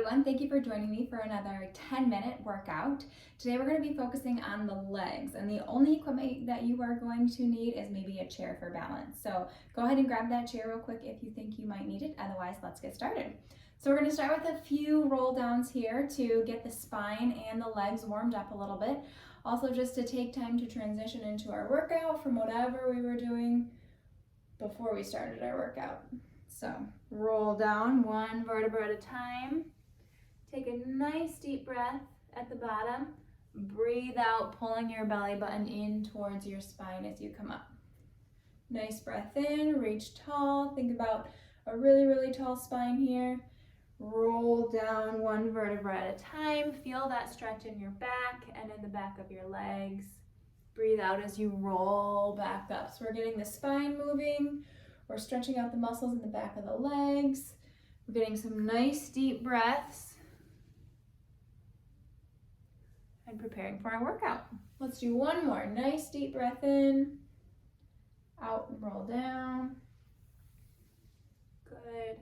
everyone, thank you for joining me for another 10-minute workout. Today we're going to be focusing on the legs, and the only equipment that you are going to need is maybe a chair for balance. So go ahead and grab that chair real quick if you think you might need it, otherwise let's get started. So we're going to start with a few roll downs here to get the spine and the legs warmed up a little bit. Also just to take time to transition into our workout from whatever we were doing before we started our workout. So roll down one vertebra at a time. Take a nice deep breath at the bottom. Breathe out, pulling your belly button in towards your spine as you come up. Nice breath in, reach tall. Think about a really, really tall spine here. Roll down one vertebra at a time. Feel that stretch in your back and in the back of your legs. Breathe out as you roll back up. So we're getting the spine moving. We're stretching out the muscles in the back of the legs. We're getting some nice deep breaths and preparing for our workout. Let's do one more. Nice deep breath in, out and roll down. Good.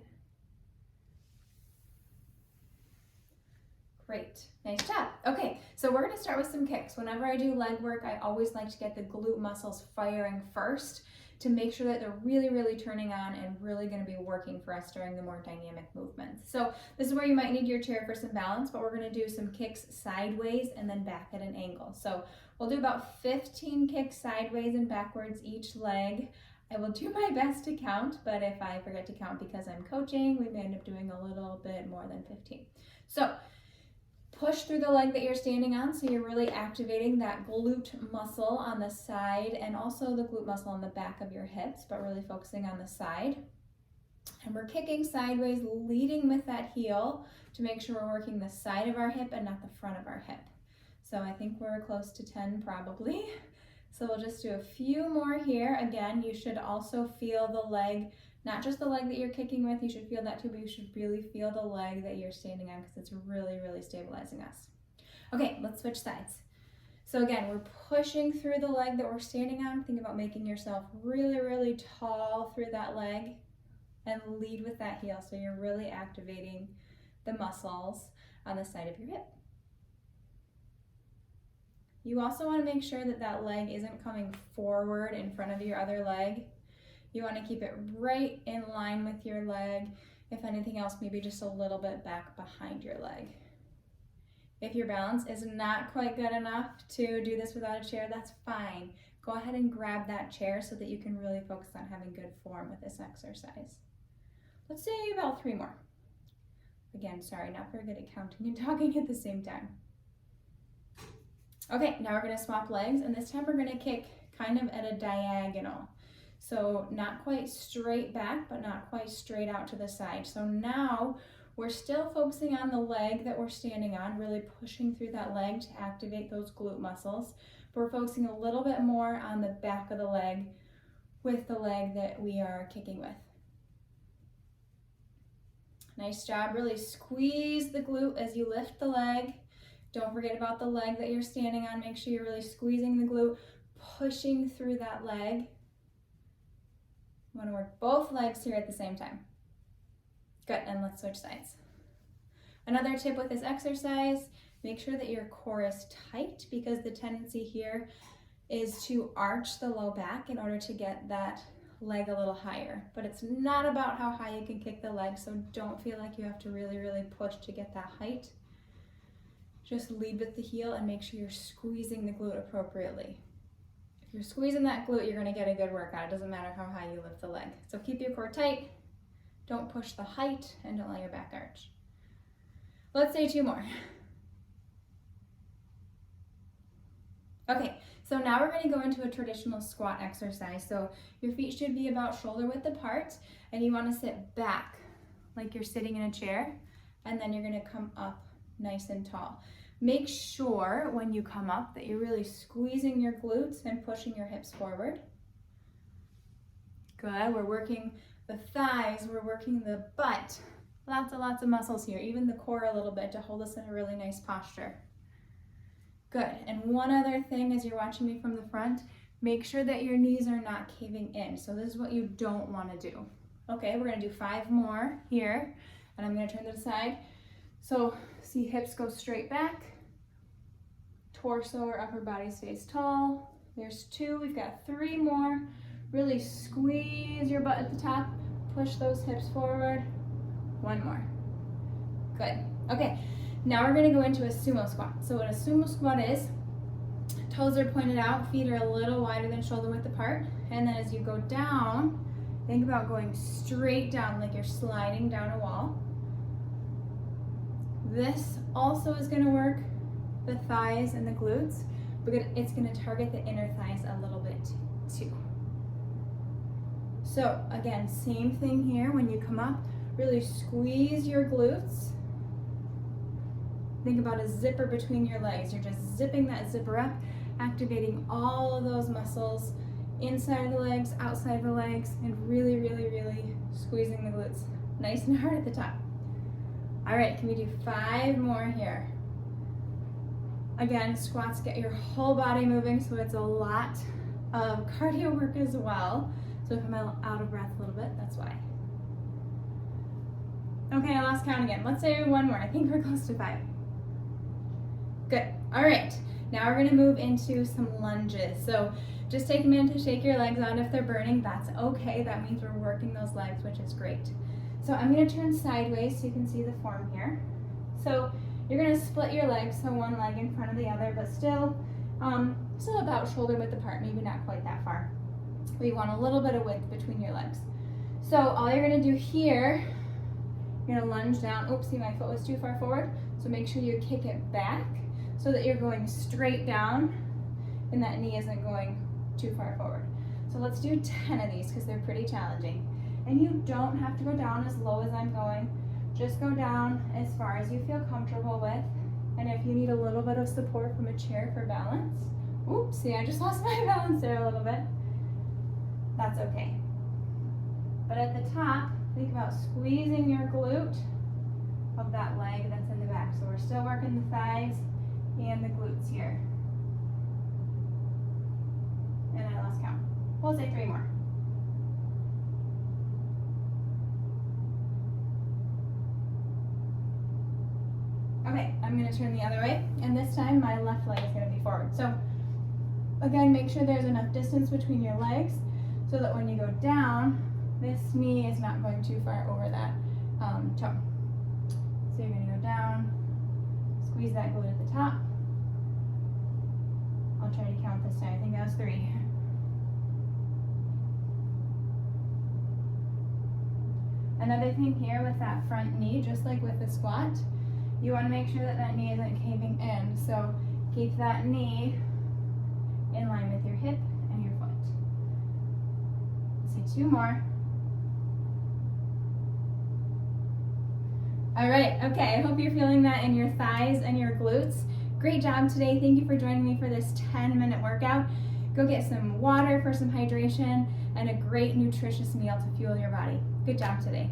Great, nice job. Okay, so we're gonna start with some kicks. Whenever I do leg work, I always like to get the glute muscles firing first to make sure that they're really, really turning on and really gonna be working for us during the more dynamic movements. So this is where you might need your chair for some balance, but we're gonna do some kicks sideways and then back at an angle. So we'll do about 15 kicks sideways and backwards each leg. I will do my best to count, but if I forget to count because I'm coaching, we may end up doing a little bit more than 15. So push through the leg that you're standing on, so you're really activating that glute muscle on the side and also the glute muscle on the back of your hips, but really focusing on the side. And we're kicking sideways, leading with that heel to make sure we're working the side of our hip and not the front of our hip. So I think we're close to 10 probably. So we'll just do a few more here. Again, you should also feel the leg, not just the leg that you're kicking with, you should feel that too, but you should really feel the leg that you're standing on because it's really, really stabilizing us. Okay, let's switch sides. So again, we're pushing through the leg that we're standing on. Think about making yourself really, really tall through that leg and lead with that heel. So you're really activating the muscles on the side of your hip. You also want to make sure that that leg isn't coming forward in front of your other leg. You want to keep it right in line with your leg. If anything else, maybe just a little bit back behind your leg. If your balance is not quite good enough to do this without a chair, that's fine. Go ahead and grab that chair so that you can really focus on having good form with this exercise. Let's do about 3 more. Again, sorry, not very good at counting and talking at the same time. Okay, now we're going to swap legs, and this time we're going to kick kind of at a diagonal. So not quite straight back, but not quite straight out to the side. So now we're still focusing on the leg that we're standing on, really pushing through that leg to activate those glute muscles. But we're focusing a little bit more on the back of the leg with the leg that we are kicking with. Nice job. Really squeeze the glute as you lift the leg. Don't forget about the leg that you're standing on. Make sure you're really squeezing the glute, pushing through that leg. You want to work both legs here at the same time. Good, and let's switch sides. Another tip with this exercise, make sure that your core is tight because the tendency here is to arch the low back in order to get that leg a little higher. But it's not about how high you can kick the leg, so don't feel like you have to really, really push to get that height. Just lead with the heel and make sure you're squeezing the glute appropriately. If you're squeezing that glute, you're going to get a good workout. It doesn't matter how high you lift the leg. So keep your core tight, don't push the height, and don't let your back arch. Let's say 2 more. Okay, so now we're going to go into a traditional squat exercise. So your feet should be about shoulder width apart, and you want to sit back like you're sitting in a chair, and then you're going to come up nice and tall. Make sure when you come up that you're really squeezing your glutes and pushing your hips forward. Good, we're working the thighs, we're working the butt. Lots of muscles here, even the core a little bit to hold us in a really nice posture. Good, and one other thing as you're watching me from the front, make sure that your knees are not caving in. So this is what you don't want to do. Okay, we're gonna do 5 more here, and I'm gonna turn to the side. So see hips go straight back, torso or upper body stays tall. There's 2, we've got 3 more. Really squeeze your butt at the top, push those hips forward. 1 more. Good. Okay, now we're gonna go into a sumo squat. So what a sumo squat is, toes are pointed out, feet are a little wider than shoulder width apart, and then as you go down, think about going straight down like you're sliding down a wall. This also is gonna work the thighs and the glutes, but it's gonna target the inner thighs a little bit too. So again, same thing here. When you come up, really squeeze your glutes. Think about a zipper between your legs. You're just zipping that zipper up, activating all of those muscles inside of the legs, outside of the legs, and really, really, really squeezing the glutes nice and hard at the top. All right, can we do 5 more here? Again, squats get your whole body moving, so it's a lot of cardio work as well. So if I'm out of breath a little bit, that's why. Okay, I lost count again. Let's say 1 more. I think we're close to 5. Good. All right, now we're gonna move into some lunges. So just take a minute to shake your legs out if they're burning. That's okay. That means we're working those legs, which is great. So I'm gonna turn sideways so you can see the form here. So you're gonna split your legs, so 1 leg in front of the other, but still about shoulder width apart, maybe not quite that far. But you want a little bit of width between your legs. So all you're gonna do here, you're gonna lunge down. Oops, see, my foot was too far forward. So make sure you kick it back so that you're going straight down and that knee isn't going too far forward. So let's do 10 of these because they're pretty challenging. And you don't have to go down as low as I'm going. Just go down as far as you feel comfortable with. And if you need a little bit of support from a chair for balance, oops, see, I just lost my balance there a little bit. That's okay. But at the top, think about squeezing your glute of that leg that's in the back. So we're still working the thighs and the glutes here. And I lost count. We'll say 3 more. Okay, I'm gonna turn the other way, and this time my left leg is gonna be forward. So again, make sure there's enough distance between your legs so that when you go down, this knee is not going too far over that toe. So you're gonna go down, squeeze that glute at the top. I'll try to count this time. I think that was 3. Another thing here with that front knee, just like with the squat, you want to make sure that that knee isn't caving in. So keep that knee in line with your hip and your foot. Let's say 2 more. All right, okay, I hope you're feeling that in your thighs and your glutes. Great job today. Thank you for joining me for this 10-minute workout. Go get some water for some hydration and a great nutritious meal to fuel your body. Good job today.